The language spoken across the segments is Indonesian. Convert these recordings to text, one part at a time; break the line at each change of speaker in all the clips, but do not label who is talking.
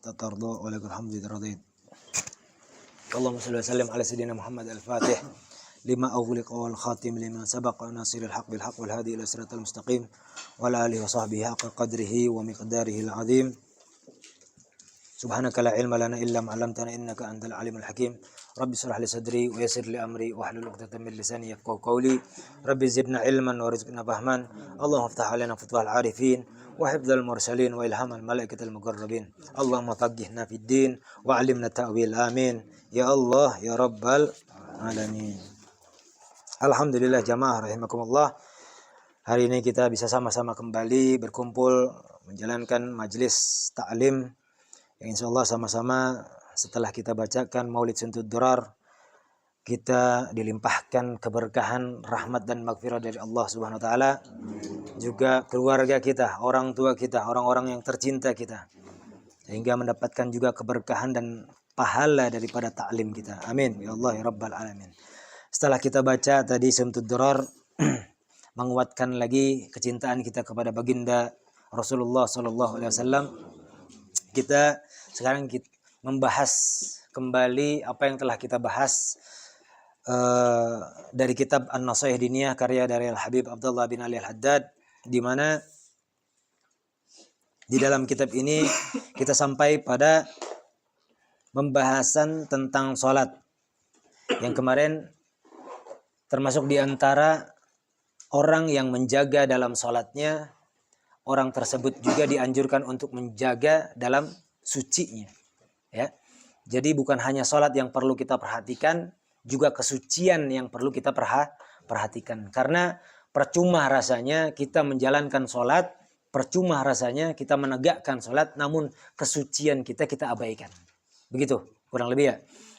تترضى ولك الحمد إذا رضيت. اللهم صل وسلم على سيدنا محمد الفاتح لما أغلق والخاتم لما سبق ناصر الحق بالحق والهادي إلى صراط المستقيم وعلى آله وصحبه حق قدره ومقداره العظيم. سبحانك لا علم لنا إلا ما علمتنا إنك أنت العليم الحكيم. ربي اشرح لي صدري ويسر لي أمري واحلل عقدة من لساني يفقهوا قولي. ربي زدنا علما ورزقنا فهما. اللهم افتح علينا فتوح العارفين وحفظ المرسلين وإلهام الملائكة المقربين. اللهم فقهنا في الدين وعلمنا التأويل آمين ya Allah ya Rabbal Alamin. Alhamdulillah jamaah rahimakumullah. Hari ini kita bisa sama-sama kembali berkumpul menjalankan majlis ta'lim yang insyaallah sama-sama setelah kita bacakan Maulid Suntud Durar kita dilimpahkan keberkahan, rahmat dan maghfirah dari Allah Subhanahu wa taala. Juga keluarga kita, orang tua kita, orang-orang yang tercinta kita, sehingga mendapatkan juga keberkahan dan pahala daripada ta'lim kita. Amin ya Allah ya Rabbal Alamin. Setelah kita baca tadi Suntud Durar menguatkan lagi kecintaan kita kepada baginda Rasulullah sallallahu alaihi wasallam. Kita sekarang membahas kembali apa yang telah kita bahas dari kitab An-Nasaih Diniyah karya dari Al-Habib Abdullah bin Ali Al-Haddad, di mana di dalam kitab ini kita sampai pada pembahasan tentang sholat yang kemarin termasuk di antara orang yang menjaga dalam sholatnya, orang tersebut juga dianjurkan untuk menjaga dalam sucinya, ya. Jadi bukan hanya sholat yang perlu kita perhatikan, juga kesucian yang perlu kita perhatikan. Karena percuma rasanya kita menjalankan sholat, percuma rasanya kita menegakkan sholat, namun kesucian kita abaikan. Begitu kurang lebih ya.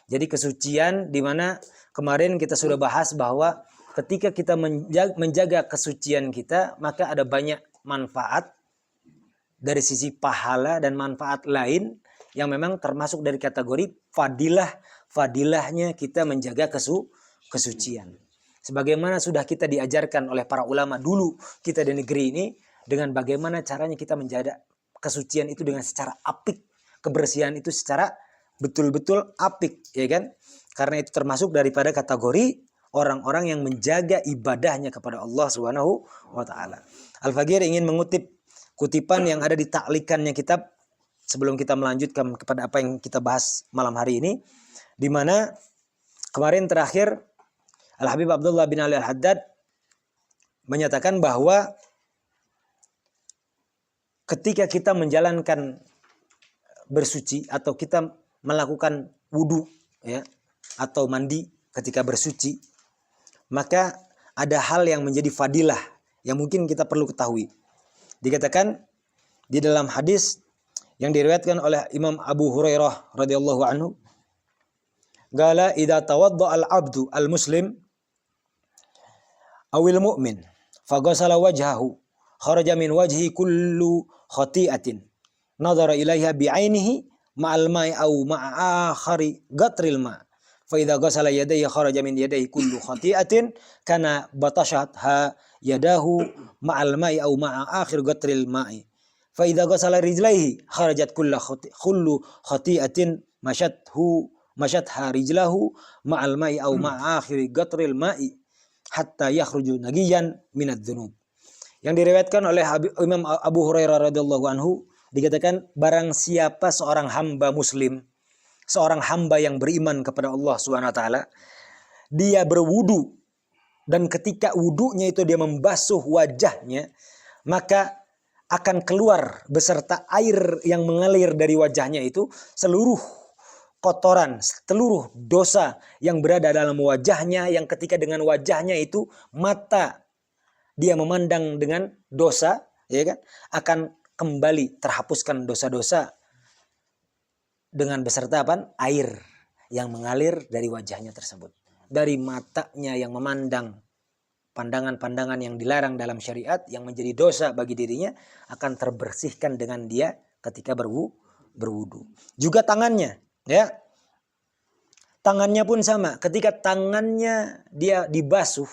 Jadi kesucian di mana kemarin kita sudah bahas bahwa ketika kita menjaga kesucian kita, maka ada banyak manfaat dari sisi pahala dan manfaat lain yang memang termasuk dari kategori fadilahnya kita menjaga kesucian. Sebagaimana sudah kita diajarkan oleh para ulama dulu kita di negeri ini, dengan bagaimana caranya kita menjaga kesucian itu dengan secara apik, kebersihan itu secara betul-betul apik, ya kan? Karena itu termasuk daripada kategori orang-orang yang menjaga ibadahnya kepada Allah Subhanahu wa taala. Al-Faqir ingin mengutip kutipan yang ada di ta'likannya kitab sebelum kita melanjutkan kepada apa yang kita bahas malam hari ini, di mana kemarin terakhir Al-Habib Abdullah bin Ali Al-Haddad menyatakan bahwa ketika kita menjalankan bersuci atau kita melakukan wudu, ya, atau mandi ketika bersuci, maka ada hal yang menjadi fadilah yang mungkin kita perlu ketahui. Dikatakan di dalam hadis yang diriwayatkan oleh Imam Abu Hurairah radhiyallahu anhu, qala idza tawadda al-'abdu al-muslim awil mu'min faghasala wajhahu kharaja min wajhi kullu khati'atin nadhara ilaiha bi'ainihi ma'al ma'i au ma'a akhari gatril ma' fa idza ghasala yadayhi kharaja min yadayhi kullu khati'atin kana batashatha yadahu ma'al ma'i au ma'a akhir gatril ma'i fa idza ghasala rijlaihi kharajat kullu khati'atin mashatha rijlahu ma'al ma'i au ma'a akhir gatril ma'i hatta yakhruju nagiyan minadz dzunub. Yang diriwayatkan oleh Imam Abu Hurairah radhiyallahu anhu, dikatakan barang siapa seorang hamba muslim, seorang hamba yang beriman kepada Allah Subhanahu wa taala, dia berwudu dan ketika wudunya itu dia membasuh wajahnya, maka akan keluar beserta air yang mengalir dari wajahnya itu seluruh kotoran, seluruh dosa yang berada dalam wajahnya, yang ketika dengan wajahnya itu mata dia memandang dengan dosa, ya kan, akan kembali terhapuskan dosa-dosa dengan beserta apa? Air yang mengalir dari wajahnya tersebut. Dari matanya yang memandang pandangan-pandangan yang dilarang dalam syariat yang menjadi dosa bagi dirinya akan terbersihkan dengan dia ketika berwudu. Juga tangannya, ya. Tangannya pun sama. Ketika tangannya dia dibasuh,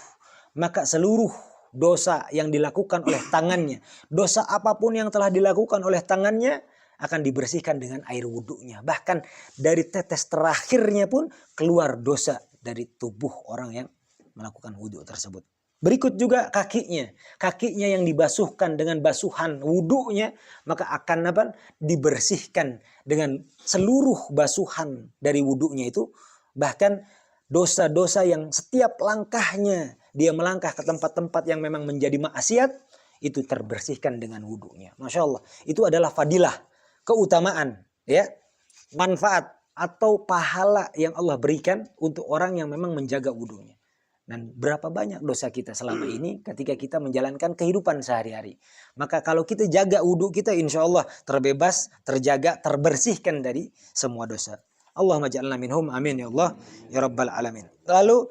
maka seluruh dosa yang dilakukan oleh tangannya, dosa apapun yang telah dilakukan oleh tangannya, akan dibersihkan dengan air wudhunya. Bahkan dari tetes terakhirnya pun keluar dosa dari tubuh orang yang melakukan wudhu tersebut. Berikut juga kakinya. Kakinya yang dibasuhkan dengan basuhan wudhunya, maka akan dibersihkan dengan seluruh basuhan dari wudhunya itu. Bahkan dosa-dosa yang setiap langkahnya dia melangkah ke tempat-tempat yang memang menjadi maksiat, itu terbersihkan dengan wudhunya. Masya Allah. Itu adalah fadilah, keutamaan, ya, manfaat atau pahala yang Allah berikan untuk orang yang memang menjaga wudhunya. Dan berapa banyak dosa kita selama ini ketika kita menjalankan kehidupan sehari-hari. Maka kalau kita jaga wudhu kita, insya Allah terbebas, terjaga, terbersihkan dari semua dosa. Allahumma ja'alna minhum, amin ya Allah, ya Rabbal alamin. Lalu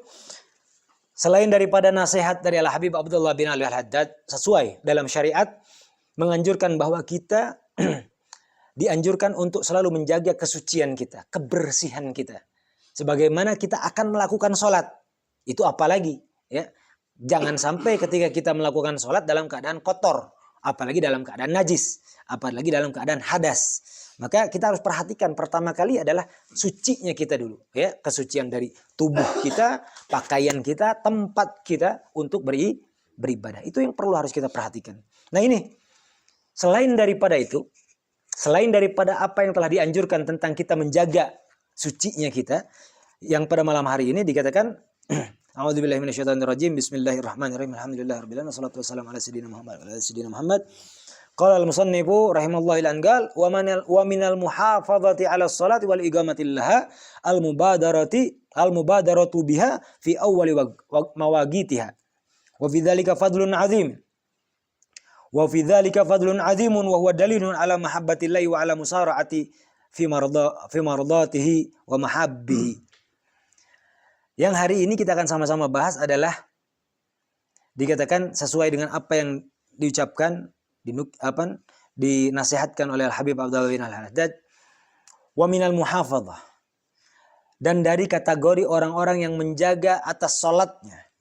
selain daripada nasihat dari Al-Habib Abdullah bin Ali Al-Haddad, sesuai dalam syariat menganjurkan bahwa kita dianjurkan untuk selalu menjaga kesucian kita, kebersihan kita. Sebagaimana kita akan melakukan sholat. Itu apalagi, ya. Jangan sampai ketika kita melakukan sholat dalam keadaan kotor, apalagi dalam keadaan najis, apalagi dalam keadaan hadas. Maka kita harus perhatikan pertama kali adalah sucinya kita dulu, ya, kesucian dari tubuh kita, pakaian kita, tempat kita untuk beribadah. Itu yang perlu harus kita perhatikan. Nah ini, selain daripada itu, selain daripada apa yang telah dianjurkan tentang kita menjaga sucinya kita, yang pada malam hari ini dikatakan A'udzubillahi minasyaitonirrajim. Bismillahirrahmanirrahim. Alhamdulillahirabbil alamin. Wassalatu wassalamu ala sayyidina Muhammad wa ala sayyidina Muhammad. Qala al-musannifu rahimallahu al-angal wa minal muhafazati 'ala sholati wal iqamati laha al-mubadaratu biha fi awwali mawaqitiha. Wa fi dzalika fadlun 'azim. Wa fi dzalika fadlun 'azimun wa huwa dalilun ala mahabbatillahi wa ala musara'ati fi mardatihi wa mahabbihi. Yang hari ini kita akan sama-sama bahas adalah dikatakan sesuai dengan apa yang diucapkan, dinasihatkan oleh Al-Habib Abdullah bin Al-Haddad, wa minal muhafadzah, dan dari kategori orang-orang yang menjaga atas salatnya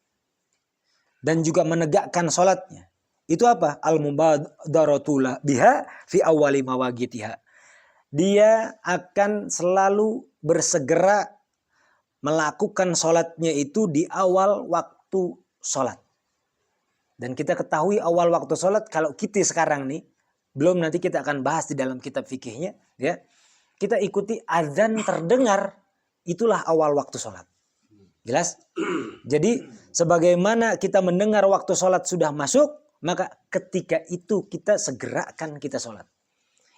dan juga menegakkan salatnya. Itu apa? Al-mubadaratu biha fi awwali mawaqitiha. Dia akan selalu bersegera melakukan sholatnya itu di awal waktu sholat. Dan kita ketahui awal waktu sholat, kalau kita sekarang nih, belum nanti kita akan bahas di dalam kitab fikihnya, ya. Kita ikuti azan terdengar, itulah awal waktu sholat. Jelas? Jadi sebagaimana kita mendengar waktu sholat sudah masuk, maka ketika itu kita segerakan kita sholat.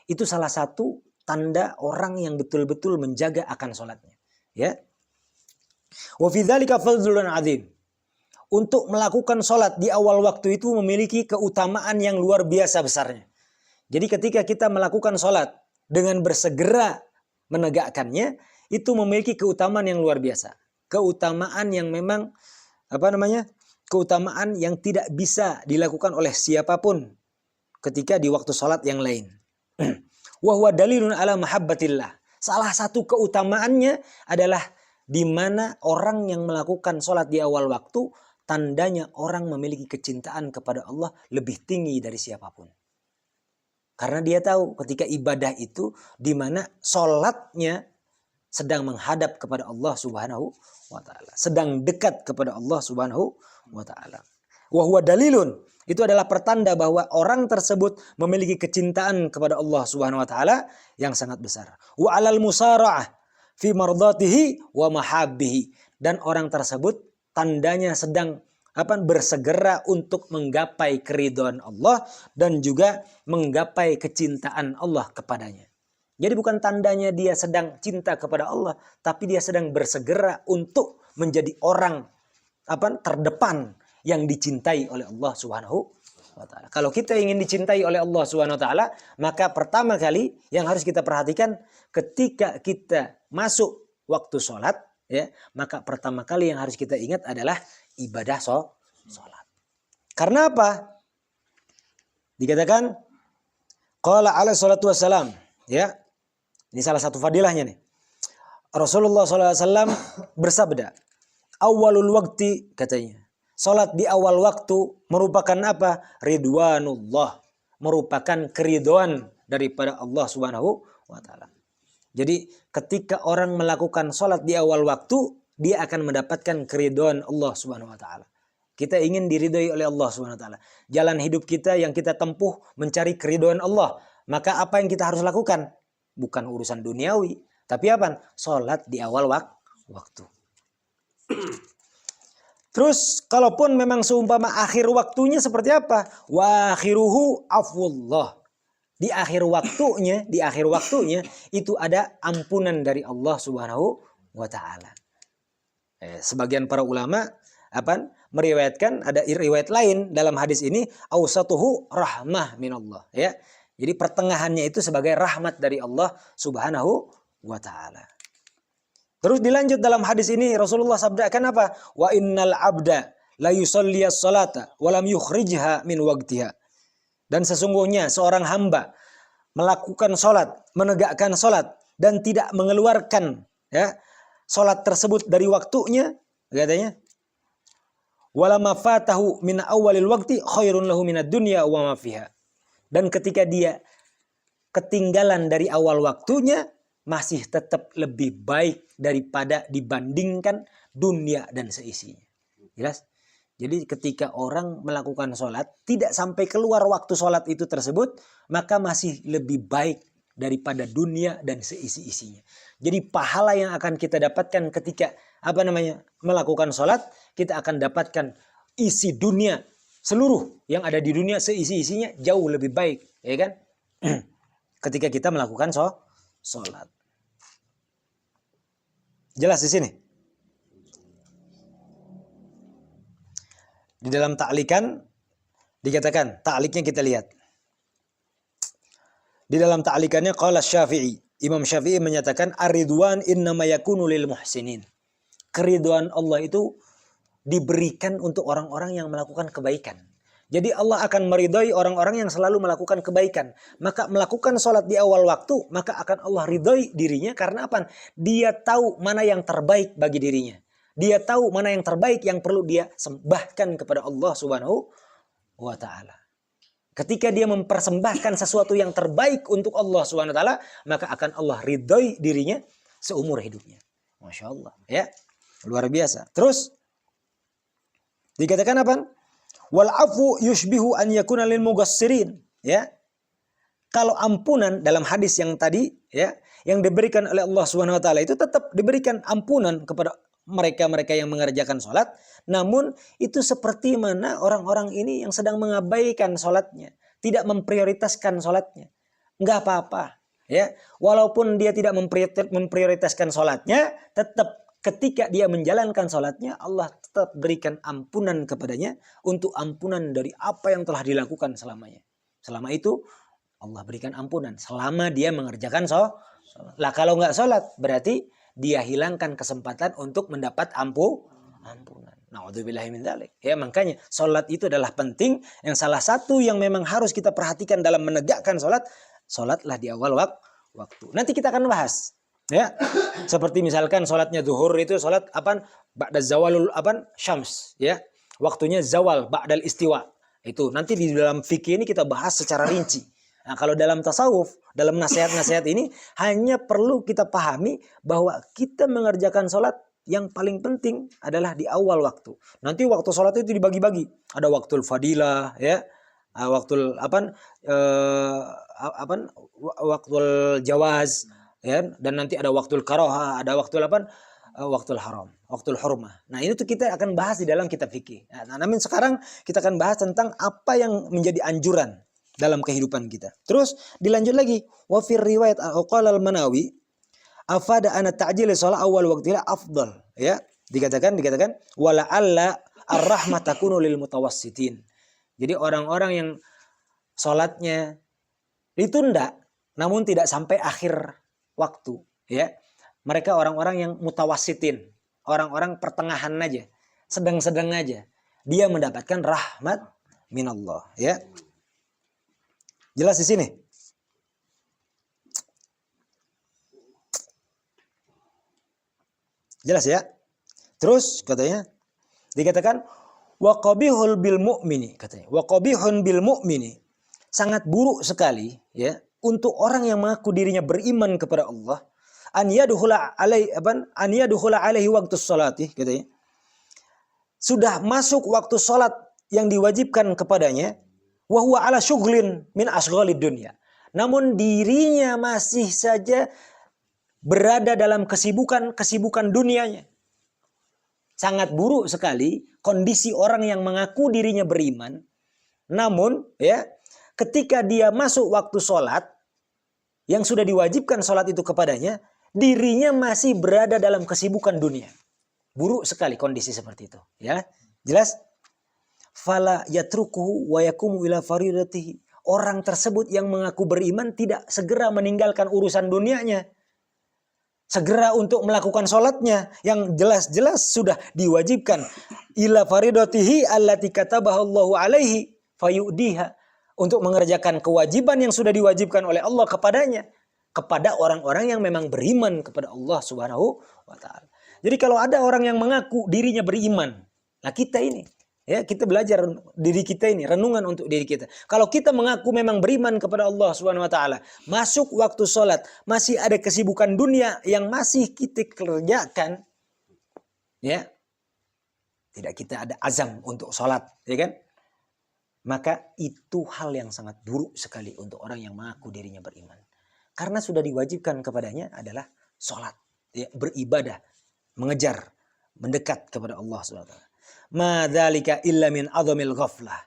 Itu salah satu tanda orang yang betul-betul menjaga akan sholatnya, ya. Wa fi dzalika fadlun 'adzim. Untuk melakukan sholat di awal waktu itu memiliki keutamaan yang luar biasa besarnya. Jadi ketika kita melakukan sholat dengan bersegera menegakkannya, itu memiliki keutamaan yang luar biasa. Keutamaan yang memang keutamaan yang tidak bisa dilakukan oleh siapapun ketika di waktu sholat yang lain. Wa huwa dalilun ala mahabbatillah. Salah satu keutamaannya adalah di mana orang yang melakukan sholat di awal waktu, tandanya orang memiliki kecintaan kepada Allah lebih tinggi dari siapapun. Karena dia tahu ketika ibadah itu di mana sholatnya sedang menghadap kepada Allah Subhanahu wa ta'ala. Sedang dekat kepada Allah Subhanahu wa ta'ala. Wa huwa dalilun. Itu adalah pertanda bahwa orang tersebut memiliki kecintaan kepada Allah Subhanahu wa ta'ala yang sangat besar. Wa alal musara'ah fi mardatihi wa mahabbihi, dan orang tersebut tandanya sedang bersegera untuk menggapai keridhaan Allah dan juga menggapai kecintaan Allah kepadanya. Jadi bukan tandanya dia sedang cinta kepada Allah, tapi dia sedang bersegera untuk menjadi orang terdepan yang dicintai oleh Allah Subhanahu wa ta'ala. Kalau kita ingin dicintai oleh Allah Subhanahu wa ta'ala, maka pertama kali yang harus kita perhatikan ketika kita masuk waktu sholat, ya, maka pertama kali yang harus kita ingat adalah ibadah sholat. Karena apa? Dikatakan qala alaihi salatu wassalam, ya. Ini salah satu fadilahnya nih. Rasulullah SAW bersabda, awalul waqti, katanya, sholat di awal waktu merupakan apa? Ridwanullah, merupakan keridhaan daripada Allah Subhanahu wa taala. Jadi ketika orang melakukan sholat di awal waktu, dia akan mendapatkan keridhaan Allah Subhanahu wa taala. Kita ingin diridhoi oleh Allah Subhanahu wa taala. Jalan hidup kita yang kita tempuh mencari keridhaan Allah. Maka apa yang kita harus lakukan? Bukan urusan duniawi, tapi apa? Sholat di awal waktu. Terus kalaupun memang seumpama akhir waktunya seperti apa? Wa akhiruhu afwullah. Di akhir waktunya itu ada ampunan dari Allah Subhanahu wa taala. Sebagian para ulama meriwayatkan, ada riwayat lain dalam hadis ini, ausatuhu rahmah minallah, ya. Jadi pertengahannya itu sebagai rahmat dari Allah Subhanahu wa taala. Terus dilanjut dalam hadis ini Rasulullah sabdakan apa? Wa innal abda la yusalli as-salata wa lam yukhrijha min waqtiha. Dan sesungguhnya seorang hamba melakukan sholat, menegakkan sholat dan tidak mengeluarkan sholat tersebut dari waktunya, katanya, walama fatahu min awalil waqti khairun lahu minad dunya wa ma fiha. Dan ketika dia ketinggalan dari awal waktunya, masih tetap lebih baik daripada dibandingkan dunia dan seisinya. Jelas? Jadi ketika orang melakukan sholat, tidak sampai keluar waktu sholat itu tersebut, maka masih lebih baik daripada dunia dan seisi-isinya. Jadi pahala yang akan kita dapatkan ketika melakukan sholat, kita akan dapatkan isi dunia, seluruh yang ada di dunia seisi-isinya jauh lebih baik, ya kan? Ketika kita melakukan sholat. Jelas di sini? Di dalam ta'likan dikatakan, ta'liknya kita lihat. Di dalam ta'likannya qala Syafi'i, Imam Syafi'i menyatakan ar-ridwan innama yakunu lil muhsinin. Keridhaan Allah itu diberikan untuk orang-orang yang melakukan kebaikan. Jadi Allah akan meridhai orang-orang yang selalu melakukan kebaikan. Maka melakukan sholat di awal waktu, maka akan Allah ridhai dirinya karena apa? Dia tahu mana yang terbaik bagi dirinya. Dia tahu mana yang terbaik yang perlu dia sembahkan kepada Allah Subhanahu wa taala. Ketika dia mempersembahkan sesuatu yang terbaik untuk Allah Subhanahu wa taala, maka akan Allah ridhai dirinya seumur hidupnya. Masya Allah, ya. Luar biasa. Terus dikatakan apa? Wal afu yushbihu an yakuna lil mugassirin, ya. Kalau ampunan dalam hadis yang tadi, ya, yang diberikan oleh Allah Subhanahu wa taala itu tetap diberikan ampunan kepada mereka-mereka yang mengerjakan sholat, namun itu seperti mana orang-orang ini yang sedang mengabaikan sholatnya, tidak memprioritaskan sholatnya, nggak apa-apa, ya. Walaupun dia tidak memprioritaskan sholatnya, tetap ketika dia menjalankan sholatnya, Allah tetap berikan ampunan kepadanya untuk ampunan dari apa yang telah dilakukan selamanya. Selama itu Allah berikan ampunan selama dia mengerjakan sholat. Lah kalau nggak sholat berarti dia hilangkan kesempatan untuk mendapat ampunan. Na'udzubillahi min dzalik. Ya, makanya sholat itu adalah penting. Yang salah satu yang memang harus kita perhatikan dalam menegakkan sholat, sholatlah di awal waktu. Nanti kita akan bahas. Ya, seperti misalkan sholatnya zuhur itu sholat ba'da zawalul syams, ya. Waktunya zawal ba'dal istiwa. Itu nanti di dalam fikih ini kita bahas secara rinci. Nah, kalau dalam tasawuf, dalam nasihat-nasihat ini hanya perlu kita pahami bahwa kita mengerjakan sholat yang paling penting adalah di awal waktu. Nanti waktu sholat itu dibagi-bagi. Ada waktul fadilah, ya, waktul waktul jawaz, ya, dan nanti ada waktul karoha, ada waktul waktul haram, waktul hurmah. Nah, ini tuh kita akan bahas di dalam kitab fikih. Nah, namun sekarang kita akan bahas tentang apa yang menjadi anjuran dalam kehidupan kita. Terus dilanjut lagi, wa fir riwayat qala al-Manawi afada ana ta'jil shalah awal waqtiha afdal, ya. Dikatakan wala alla ar-rahmah takunu lil mutawassitin. Jadi orang-orang yang salatnya ditunda namun tidak sampai akhir waktu, ya. Mereka orang-orang yang mutawassitin, orang-orang pertengahan aja, sedang-sedang aja. Dia mendapatkan rahmat minallah, ya. Jelas di sini? Jelas ya? Terus katanya dikatakan wa qabihul bil mu'mini, katanya. Wa qabihun bil mu'mini. Sangat buruk sekali, ya. untuk orang yang mengaku dirinya beriman kepada Allah, an yadkhula alaihi waktu salati, katanya. Sudah masuk waktu salat yang diwajibkan kepadanya, wa huwa ala syughlin min asghalid dunya. Namun dirinya masih saja berada dalam kesibukan dunianya. Sangat buruk sekali kondisi orang yang mengaku dirinya beriman, namun ya ketika dia masuk waktu sholat yang sudah diwajibkan sholat itu kepadanya, dirinya masih berada dalam kesibukan dunia. Buruk sekali kondisi seperti itu. Ya, jelas? Fala yatrukuhu wa yakumu ila faridatihi. Orang tersebut yang mengaku beriman tidak segera meninggalkan urusan dunianya. Segera untuk melakukan sholatnya yang jelas-jelas sudah diwajibkan. Ila faridatihi allati katabahallahu alaihi fayu'diha. Untuk mengerjakan kewajiban yang sudah diwajibkan oleh Allah kepadanya. Kepada orang-orang yang memang beriman kepada Allah subhanahu wa ta'ala. Jadi kalau ada orang yang mengaku dirinya beriman. Nah kita ini. Ya, kita belajar diri kita ini, renungan untuk diri kita. Kalau kita mengaku memang beriman kepada Allah Subhanahu wa taala, masuk waktu sholat, masih ada kesibukan dunia yang masih kita kerjakan, ya. Tidak kita ada azam untuk sholat, ya kan? Maka itu hal yang sangat buruk sekali untuk orang yang mengaku dirinya beriman. Karena sudah diwajibkan kepadanya adalah sholat, ya, beribadah, mengejar, mendekat kepada Allah Subhanahu wa taala. Madzalika illa min adzamil ghaflah.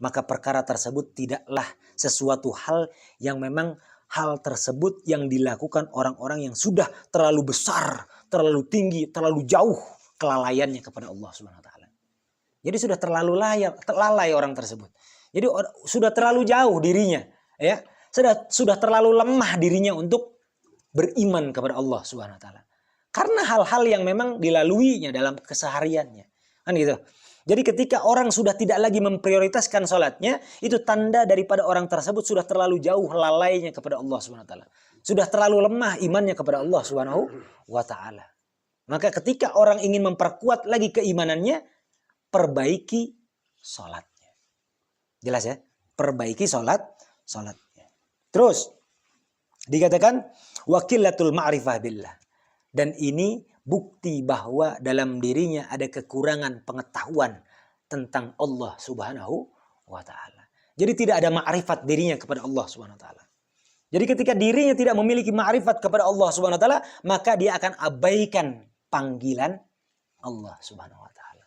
Maka perkara tersebut tidaklah sesuatu hal yang memang hal tersebut yang dilakukan orang-orang yang sudah terlalu besar, terlalu tinggi, terlalu jauh kelalaiannya kepada Allah Subhanahu wa taala. Jadi sudah terlalu lalai orang tersebut. Jadi sudah terlalu jauh dirinya, ya. Sudah terlalu lemah dirinya untuk beriman kepada Allah Subhanahu wa taala. Karena hal-hal yang memang dilaluinya dalam kesehariannya. Kan gitu. Jadi ketika orang sudah tidak lagi memprioritaskan sholatnya, itu tanda daripada orang tersebut sudah terlalu jauh lalainya kepada Allah Subhanahu wa taala. Sudah terlalu lemah imannya kepada Allah Subhanahu wa taala. Maka ketika orang ingin memperkuat lagi keimanannya, perbaiki sholatnya. Jelas ya? Perbaiki sholatnya. Terus dikatakan wakilatul ma'rifah billah. Dan ini bukti bahwa dalam dirinya ada kekurangan pengetahuan tentang Allah Subhanahu wa taala. Jadi tidak ada ma'rifat dirinya kepada Allah Subhanahu wa taala. Jadi ketika dirinya tidak memiliki ma'rifat kepada Allah Subhanahu wa taala, maka dia akan abaikan panggilan Allah Subhanahu wa taala.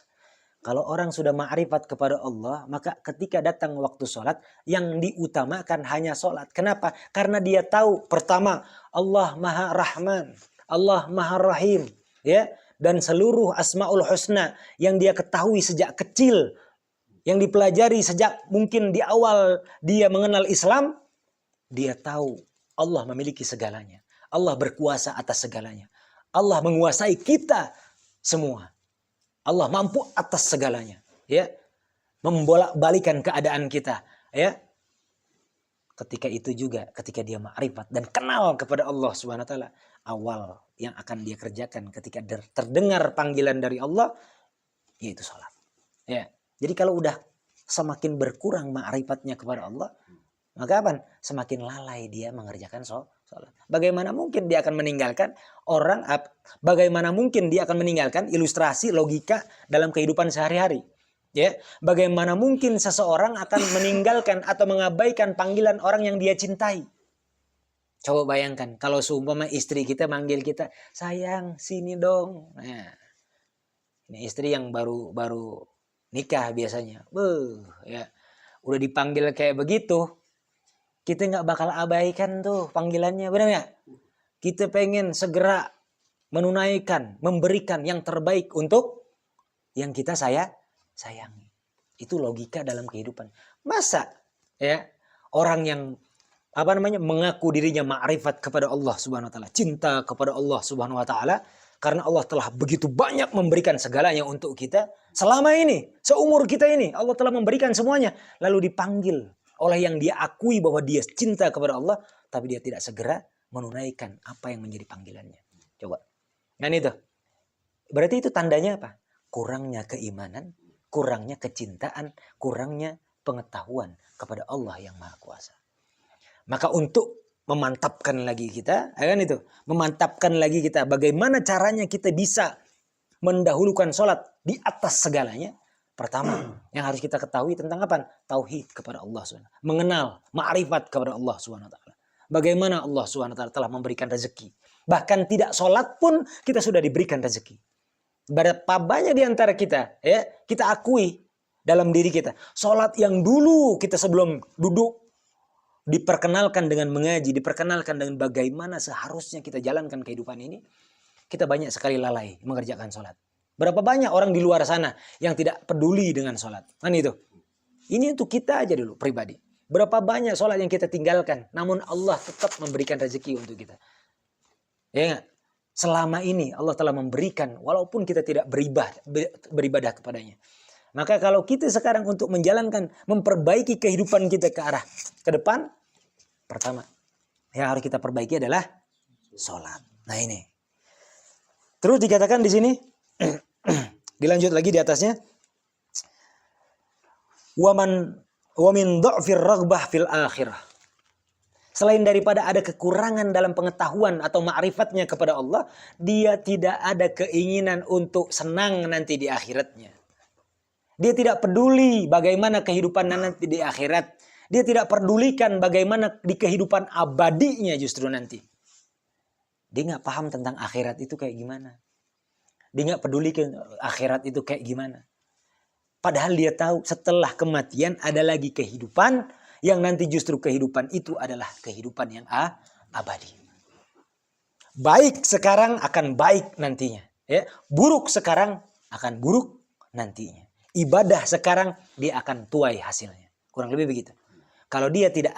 Kalau orang sudah ma'rifat kepada Allah, maka ketika datang waktu sholat, yang diutamakan hanya sholat. Kenapa? Karena dia tahu pertama Allah Maha Rahman, Allah Maha Rahim, ya, dan seluruh asmaul husna yang dia ketahui sejak kecil, yang dipelajari sejak mungkin di awal dia mengenal Islam, dia tahu Allah memiliki segalanya. Allah berkuasa atas segalanya. Allah menguasai kita semua. Allah mampu atas segalanya, ya. Membolak-balikan keadaan kita, ya. Ketika itu juga ketika dia ma'rifat dan kenal kepada Allah Subhanahu wa taala, awal yang akan dia kerjakan ketika terdengar panggilan dari Allah yaitu salat. Ya. Jadi kalau udah semakin berkurang ma'rifatnya kepada Allah, maka apa? Semakin lalai dia mengerjakan salat. Bagaimana mungkin dia akan meninggalkan bagaimana mungkin dia akan meninggalkan ilustrasi logika dalam kehidupan sehari-hari? Ya, bagaimana mungkin seseorang akan meninggalkan atau mengabaikan panggilan orang yang dia cintai? Coba bayangkan kalau seumpama istri kita manggil kita, sayang sini dong. Nah, ini istri yang baru nikah biasanya, ya, udah dipanggil kayak begitu, kita nggak bakal abaikan tuh panggilannya, benar nggak? Kita pengen segera menunaikan, memberikan yang terbaik untuk yang kita sayangi. Itu logika dalam kehidupan. Masa ya orang yang mengaku dirinya ma'rifat kepada Allah Subhanahu wa taala, cinta kepada Allah Subhanahu wa taala karena Allah telah begitu banyak memberikan segalanya untuk kita selama ini, seumur kita ini Allah telah memberikan semuanya, lalu dipanggil oleh yang dia akui bahwa dia cinta kepada Allah tapi dia tidak segera menunaikan apa yang menjadi panggilannya. Coba. Kan itu. Berarti itu tandanya apa? Kurangnya keimanan, kurangnya kecintaan, kurangnya pengetahuan kepada Allah yang Maha Kuasa. Maka untuk memantapkan lagi kita, kan itu, memantapkan lagi kita bagaimana caranya kita bisa mendahulukan sholat di atas segalanya. Pertama yang harus kita ketahui tentang apa? Tauhid kepada Allah SWT. Mengenal, ma'rifat kepada Allah SWT. Bagaimana Allah SWT telah memberikan rezeki. Bahkan tidak sholat pun kita sudah diberikan rezeki. Berapa banyak di antara kita, ya, kita akui dalam diri kita. Sholat yang dulu kita sebelum duduk diperkenalkan dengan mengaji, diperkenalkan dengan bagaimana seharusnya kita jalankan kehidupan ini. Kita banyak sekali lalai mengerjakan sholat. Berapa banyak orang di luar sana yang tidak peduli dengan sholat. Kan itu. Ini untuk kita aja dulu pribadi. Berapa banyak sholat yang kita tinggalkan. Namun Allah tetap memberikan rezeki untuk kita. Ya gak? Selama ini Allah telah memberikan. Walaupun kita tidak beribadah kepadanya. Maka kalau kita sekarang untuk menjalankan. Memperbaiki kehidupan kita ke arah ke depan. Pertama yang harus kita perbaiki adalah sholat. Nah ini. Terus dikatakan di sini. Dilanjut lagi di atasnya. Wa min dha'fir raghbah fil akhirah. Selain daripada ada kekurangan dalam pengetahuan atau ma'rifatnya kepada Allah, dia tidak ada keinginan untuk senang nanti di akhiratnya. Dia tidak peduli bagaimana kehidupan nanti di akhirat. Dia tidak pedulikan bagaimana di kehidupan abadinya justru nanti. Dia nggak paham tentang akhirat itu kayak gimana. Dia nggak peduli ke akhirat itu kayak gimana. Padahal dia tahu setelah kematian ada lagi kehidupan. Yang nanti justru kehidupan itu adalah kehidupan yang abadi. Baik sekarang akan baik nantinya. Ya. Buruk sekarang akan buruk nantinya. Ibadah sekarang dia akan tuai hasilnya. Kurang lebih begitu. Kalau dia tidak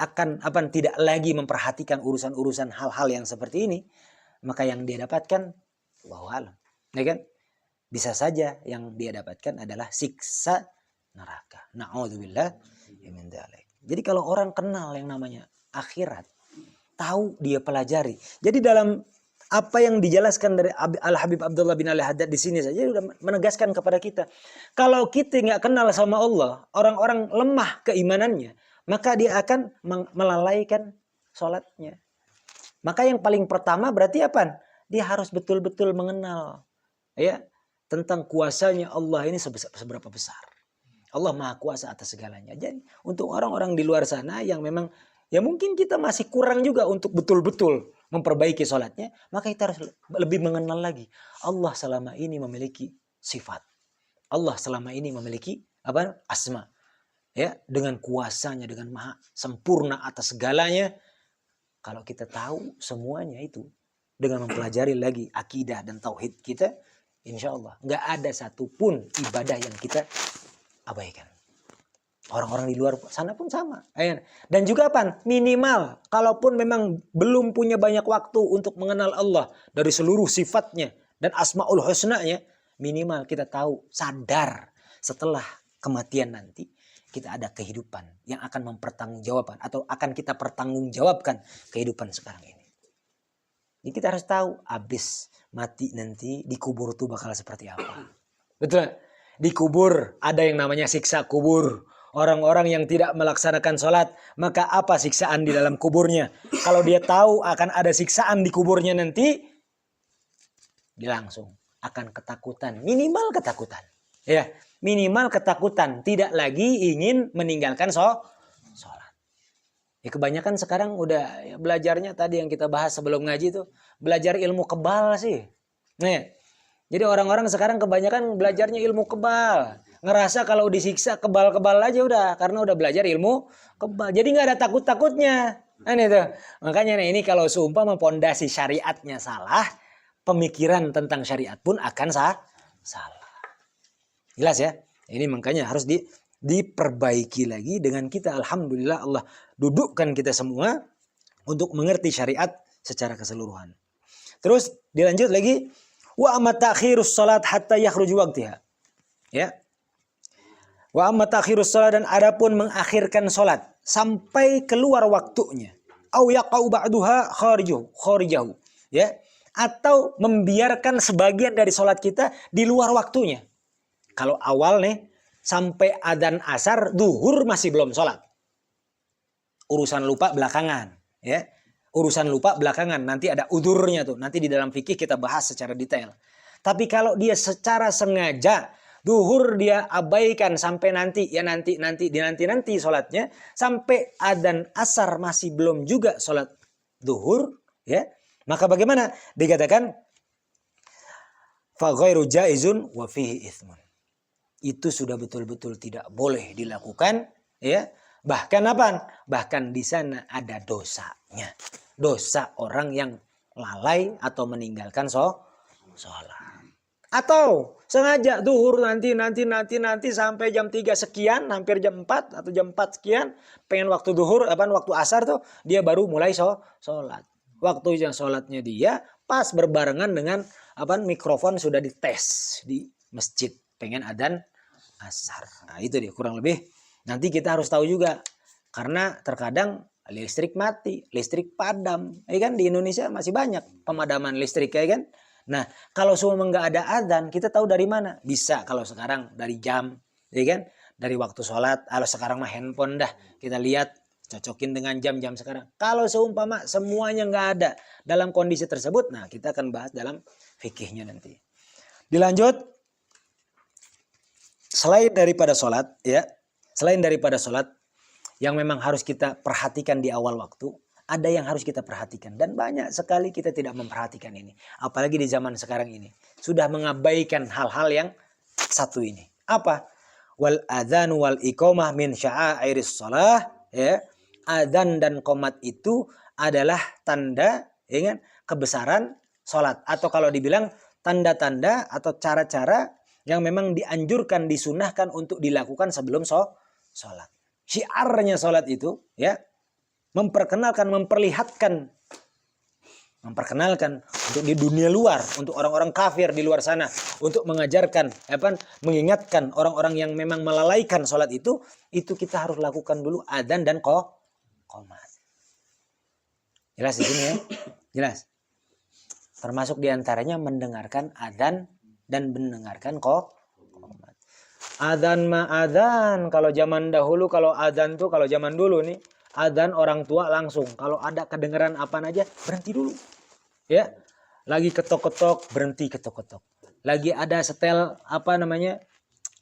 lagi memperhatikan urusan-urusan hal-hal yang seperti ini. Maka yang dia dapatkan Allahu a'lam. Ya kan? Bisa saja yang dia dapatkan adalah siksa neraka. Na'udzubillah min dzalik. Jadi kalau orang kenal yang namanya akhirat, tahu dia pelajari. Jadi dalam apa yang dijelaskan dari Al-Habib Abdullah bin Al-Haddad di sini saja sudah menegaskan kepada kita. Kalau kita nggak kenal sama Allah, orang-orang lemah keimanannya, maka dia akan melalaikan sholatnya. Maka yang paling pertama berarti apa? Dia harus betul-betul mengenal. Ya, tentang kuasanya Allah ini seberapa besar. Allah Maha Kuasa atas segalanya. Jadi untuk orang-orang di luar sana yang memang ya mungkin kita masih kurang juga untuk betul-betul memperbaiki sholatnya, maka kita harus lebih mengenal lagi. Allah selama ini memiliki sifat. Allah selama ini memiliki asma. Ya, dengan kuasanya, dengan maha sempurna atas segalanya. Kalau kita tahu semuanya itu dengan mempelajari lagi akidah dan tauhid kita, insya Allah nggak ada satupun ibadah yang kita abaikan. Orang-orang di luar sana pun sama. Dan juga minimal kalaupun memang belum punya banyak waktu untuk mengenal Allah dari seluruh sifatnya dan asmaul husnanya, minimal kita tahu, sadar setelah kematian nanti kita ada kehidupan yang akan mempertanggungjawabkan atau akan kita pertanggungjawabkan kehidupan sekarang ini. Jadi kita harus tahu habis mati nanti dikubur itu bakal seperti apa. Betul? Dikubur ada yang namanya siksa kubur. Orang-orang yang tidak melaksanakan sholat, maka apa siksaan di dalam kuburnya? Kalau dia tahu akan ada siksaan di kuburnya nanti, dia langsung akan ketakutan, minimal ketakutan. Ya, minimal ketakutan, tidak lagi ingin meninggalkan sholat. Ya kebanyakan sekarang udah belajarnya tadi yang kita bahas sebelum ngaji tuh, belajar ilmu kebal sih. Nih, jadi orang-orang sekarang kebanyakan belajarnya ilmu kebal. Ngerasa kalau disiksa kebal-kebal aja udah. Karena udah belajar ilmu kebal. Jadi gak ada takut-takutnya. Kan itu. Makanya ini kalau seumpama pondasi syariatnya salah. Pemikiran tentang syariat pun akan salah. Jelas ya. Ini makanya harus diperbaiki lagi dengan kita. Alhamdulillah Allah dudukkan kita semua. Untuk mengerti syariat secara keseluruhan. Terus dilanjut lagi. Wa amma ta'khirus salat hatta yakhruju waqtiha. Ya. Wa amma ta'khirus salat dan adapun mengakhirkan salat sampai keluar waktunya. Au yaqau ba'duha kharijahu. Ya. Atau membiarkan sebagian dari salat kita di luar waktunya. Kalau awal nih sampai adzan asar zuhur masih belum salat. Urusan lupa belakangan, ya. urusan lupa belakangan, nanti ada udurnya tuh. Nanti di dalam fikih kita bahas secara detail. Tapi kalau dia secara sengaja duhur dia abaikan sampai nanti nanti sholatnya, sampai adzan asar masih belum juga sholat duhur, ya, maka bagaimana? Dikatakan fa ghairu jaizun wa fihi itsmun. Itu sudah betul-betul tidak boleh dilakukan, ya. Bahkan apa? Bahkan di sana ada dosanya. Dosa orang yang lalai atau meninggalkan sholat. Atau sengaja duhur nanti sampai jam 3 sekian, hampir jam 4 atau jam 4 sekian, pengen waktu duhur, waktu asar tuh dia baru mulai sholat. Waktu yang sholatnya dia pas berbarengan dengan mikrofon sudah dites di masjid, pengen adzan asar. Nah, itu dia kurang lebih. Nanti kita harus tahu juga, karena terkadang listrik mati, listrik padam, ya kan, di Indonesia masih banyak pemadaman listrik, ya kan. Nah, kalau semua nggak ada adzan, kita tahu dari mana? Bisa kalau sekarang dari jam, ya kan, dari waktu sholat. Kalau sekarang mah handphone dah, kita lihat, cocokin dengan jam-jam sekarang. Kalau seumpama semuanya nggak ada dalam kondisi tersebut, nah kita akan bahas dalam fikihnya nanti. Dilanjut, selain daripada sholat, ya, selain daripada sholat yang memang harus kita perhatikan di awal waktu, ada yang harus kita perhatikan. Dan banyak sekali kita tidak memperhatikan ini. Apalagi di zaman sekarang ini. Sudah mengabaikan hal-hal yang satu ini. Apa? Wal adzan wal iqamah min sya'airis shalah. Ya. Adzan dan qomat itu adalah tanda, ya kan, kebesaran sholat. Atau kalau dibilang tanda-tanda atau cara-cara yang memang dianjurkan, disunahkan untuk dilakukan sebelum sholat. Syiarnya sholat itu, ya, memperkenalkan, memperlihatkan untuk di dunia luar, untuk orang-orang kafir di luar sana, untuk mengajarkan, mengingatkan orang-orang yang memang melalaikan sholat itu kita harus lakukan dulu adzan dan qomat. Jelas di sini, ya? Jelas. Termasuk diantaranya mendengarkan adzan dan mendengarkan qomat. Adzan ma'adzan, kalau zaman dahulu, kalau adzan tuh, kalau zaman dulu nih, adzan orang tua langsung. Kalau ada kedengaran apa aja, berhenti dulu. Ya. Lagi ketok-ketok, berhenti ketok-ketok. Lagi ada setel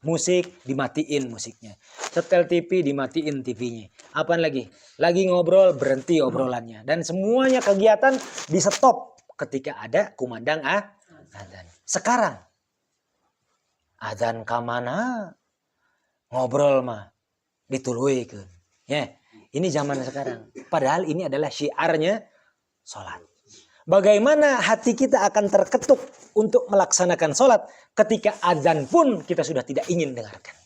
musik, dimatiin musiknya. Setel TV, dimatiin TV-nya. Apaan lagi? Lagi ngobrol, berhenti obrolannya. Dan semuanya kegiatan di stop ketika ada kumandang adzan. Sekarang adzan kamana, ngobrol mah dituluikeun. Ya, ini zaman sekarang. Padahal ini adalah syiarnya sholat. Bagaimana hati kita akan terketuk untuk melaksanakan sholat ketika adzan pun kita sudah tidak ingin dengarkan.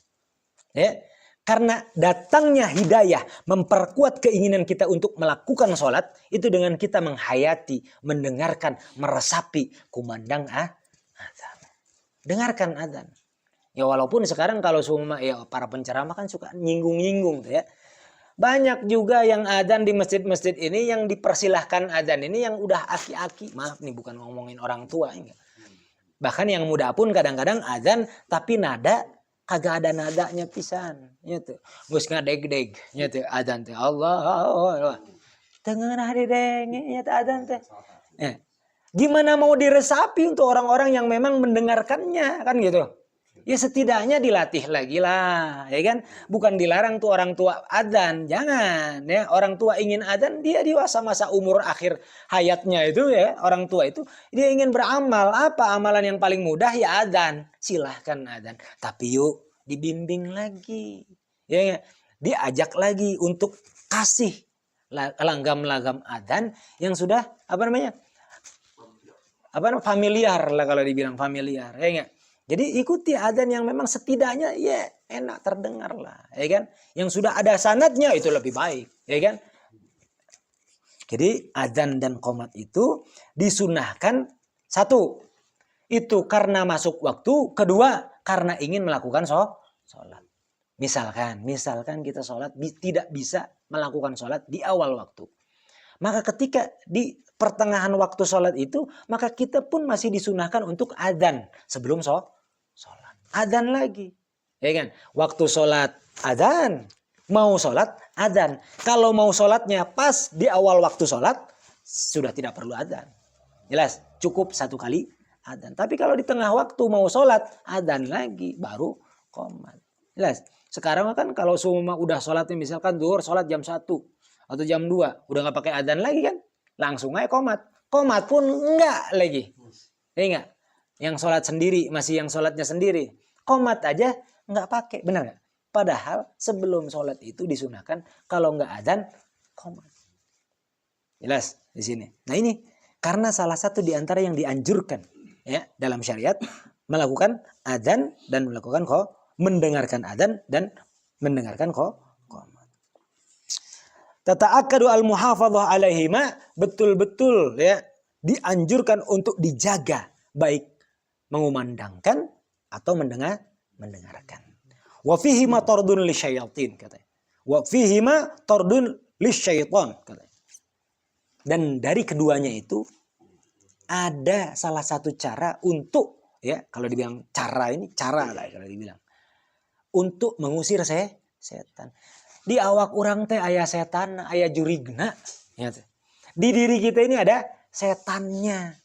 Ya, karena datangnya hidayah memperkuat keinginan kita untuk melakukan sholat itu dengan kita menghayati, mendengarkan, meresapi kumandang adzan. Dengarkan adzan. Ya walaupun sekarang kalau semua ya para penceramah kan suka nyinggung-nyinggung tuh, ya. Banyak juga yang adzan di masjid-masjid ini yang dipersilahkan adzan ini yang udah aki-aki. Maaf nih, bukan ngomongin orang tua, enggak. Bahkan yang muda pun kadang-kadang adzan tapi nada kagak ada nadanya pisan. Ya tuh. Geus ngadeg-deg nya tuh adzan teh. Allah. Tengenah didenge nya teh adzan teh. Gimana mau diresapi untuk orang-orang yang memang mendengarkannya, kan gitu. Ya setidaknya dilatih lagi lah, ya kan? Bukan dilarang tuh orang tua adzan, jangan, ya. Orang tua ingin adzan, dia di masa umur akhir hayatnya itu, ya, orang tua itu dia ingin beramal. Apa amalan yang paling mudah? Ya adzan. Silahkan adzan, tapi yuk dibimbing lagi, ya, diajak lagi untuk kasih langgam-langgam adzan yang sudah familiar lah, kalau dibilang familiar, ya enggak? Jadi ikuti adzan yang memang setidaknya ya enak terdengar lah, ya kan? Yang sudah ada sanadnya itu lebih baik, ya kan? Jadi adzan dan qomat itu disunahkan, satu, itu karena masuk waktu, kedua karena ingin melakukan sholat. Misalkan kita sholat tidak bisa melakukan sholat di awal waktu. Maka ketika di pertengahan waktu sholat itu, maka kita pun masih disunahkan untuk adzan sebelum sholat. Adzan lagi, ya kan? Waktu sholat adzan, mau sholat adzan. Kalau mau sholatnya pas di awal waktu sholat, sudah tidak perlu adzan. Jelas, cukup satu kali adzan. Tapi kalau di tengah waktu mau sholat, adzan lagi, baru qomat. Jelas. Sekarang kan kalau semua udah sholatnya misalkan zuhur sholat jam 1 atau jam 2, udah nggak pakai adzan lagi kan? Langsung aja qomat. Qomat pun enggak lagi. Enggak. Yang sholat sendiri, masih yang sholatnya sendiri. Qomat aja nggak pakai, benar nggak? Padahal sebelum sholat itu disunahkan kalau nggak adzan, qomat. Jelas di sini. Nah ini karena salah satu di antara yang dianjurkan ya dalam syariat melakukan adzan dan melakukan mendengarkan adzan dan mendengarkan qomat. Tata'akkadu al-muhafadzah alaihima, betul-betul ya dianjurkan untuk dijaga baik mengumandangkan atau mendengarkan. Wa fihi ma tardun lisyayatin katanya. Wa fihi ma tardun lisyaitan katanya. Dan dari keduanya itu ada salah satu cara untuk ya kalau dibilang cara ini cara lah kalau dibilang untuk mengusir setan. Di awak orang teh aya setan, aya jurigna ya. Di diri kita ini ada setannya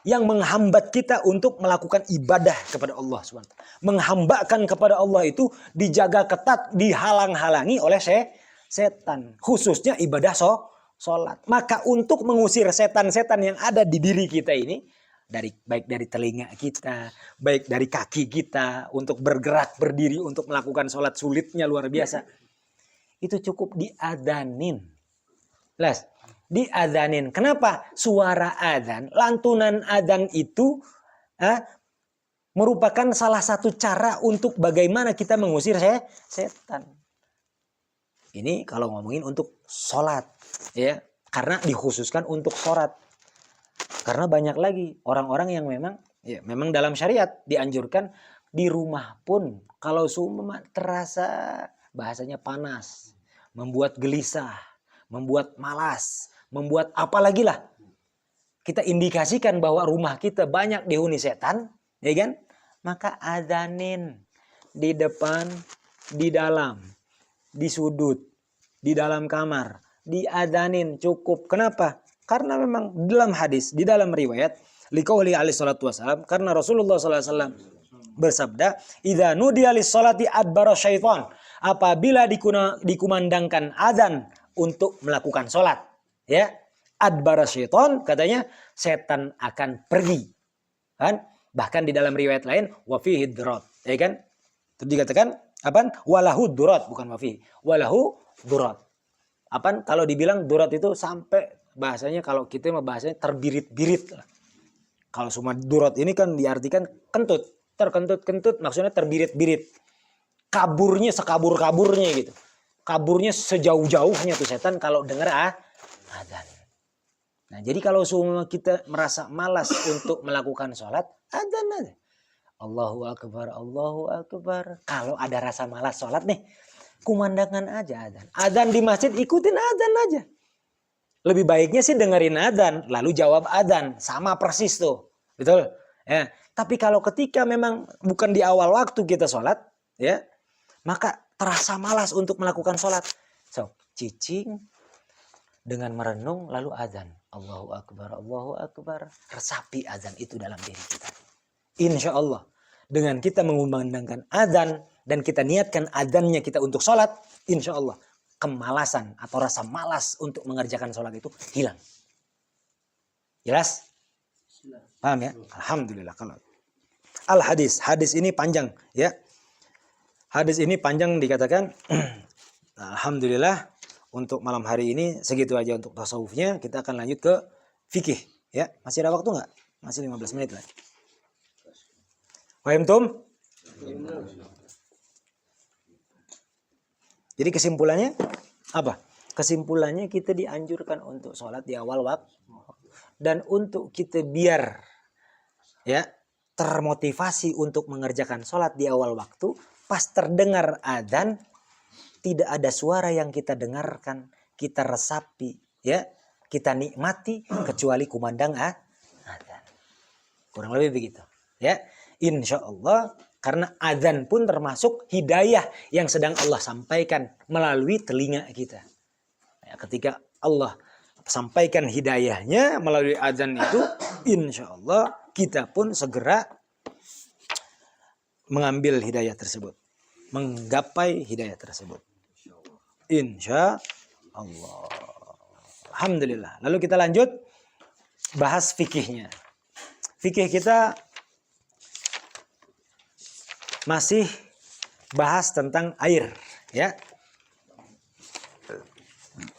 yang menghambat kita untuk melakukan ibadah kepada Allah SWT. Menghambakan kepada Allah itu dijaga ketat, dihalang-halangi oleh setan. Khususnya ibadah sholat. Maka untuk mengusir setan-setan yang ada di diri kita ini, baik dari telinga kita, baik dari kaki kita, untuk bergerak, berdiri, untuk melakukan sholat sulitnya luar biasa. Itu cukup diadanin. Jelas. Diadanin. Kenapa? Suara adzan, lantunan adzan itu merupakan salah satu cara untuk bagaimana kita mengusir setan. Ini kalau ngomongin untuk sholat, ya, karena dikhususkan untuk sholat. Karena banyak lagi orang-orang yang memang dalam syariat dianjurkan di rumah pun kalau seumpama terasa bahasanya panas, membuat gelisah, membuat malas, membuat apalagi lah. Kita indikasikan bahwa rumah kita banyak dihuni setan, ya kan? Maka adzanin di depan, di dalam, di sudut, di dalam kamar, diadzanin cukup. Kenapa? Karena memang dalam hadis, di dalam riwayat, liqauli alaihi salatu wasallam, karena Rasulullah sallallahu alaihi wasallam bersabda, "Idza nudiya lis-salati adbara syaitan." Apabila dikumandangkan adzan untuk melakukan sholat, ya, adbara syaitan, katanya setan akan pergi, kan? Bahkan di dalam riwayat lain, wa fihi durat, ya kan? Itu dikatakan apa? Walahu durat, bukan wa fihi, walahu durat. Apa? Kalau dibilang durat itu sampai bahasanya kalau kita mah bahasanya terbirit-birit. Kalau semua durat ini kan diartikan kentut, terkentut-kentut, maksudnya terbirit-birit. Kaburnya sekabur-kaburnya gitu. Kaburnya sejauh-jauhnya tuh setan kalau dengar adzan. Nah, jadi kalau semua kita merasa malas untuk melakukan sholat, adzan aja. Allahu Akbar, Allahu Akbar. Kalau ada rasa malas sholat nih, kumandangkan aja adzan. Adzan di masjid, ikutin adzan aja. Lebih baiknya sih dengerin adzan, lalu jawab adzan. Sama persis tuh. Betul? Ya. Tapi kalau ketika memang bukan di awal waktu kita sholat, ya, maka terasa malas untuk melakukan sholat. So, cicing dengan merenung lalu adzan. Allahu Akbar, Allahu Akbar. Resapi adzan itu dalam diri kita. Insya Allah. Dengan kita mengumandangkan adzan dan kita niatkan adzannya kita untuk sholat, insya Allah kemalasan atau rasa malas untuk mengerjakan sholat itu hilang. Jelas? Paham ya? Alhamdulillah. Kalau al-hadis. Hadis ini panjang ya. Hadis ini panjang dikatakan. Alhamdulillah untuk malam hari ini segitu aja untuk tasawufnya. Kita akan lanjut ke fikih ya. Masih ada waktu nggak? Masih 15 menit lah. Paham tum? Jadi kesimpulannya apa? Kesimpulannya kita dianjurkan untuk sholat di awal waktu. Dan untuk kita biar ya termotivasi untuk mengerjakan sholat di awal waktu, pas terdengar adzan tidak ada suara yang kita dengarkan, kita resapi, ya, kita nikmati kecuali kumandang adzan. Kurang lebih begitu, ya. Insya Allah karena adzan pun termasuk hidayah yang sedang Allah sampaikan melalui telinga kita. Ya, ketika Allah sampaikan hidayahnya melalui azan itu, insya Allah kita pun segera mengambil hidayah tersebut, menggapai hidayah tersebut. Insya Allah. Alhamdulillah. Lalu kita lanjut bahas fikihnya. Fikih kita masih bahas tentang air, ya.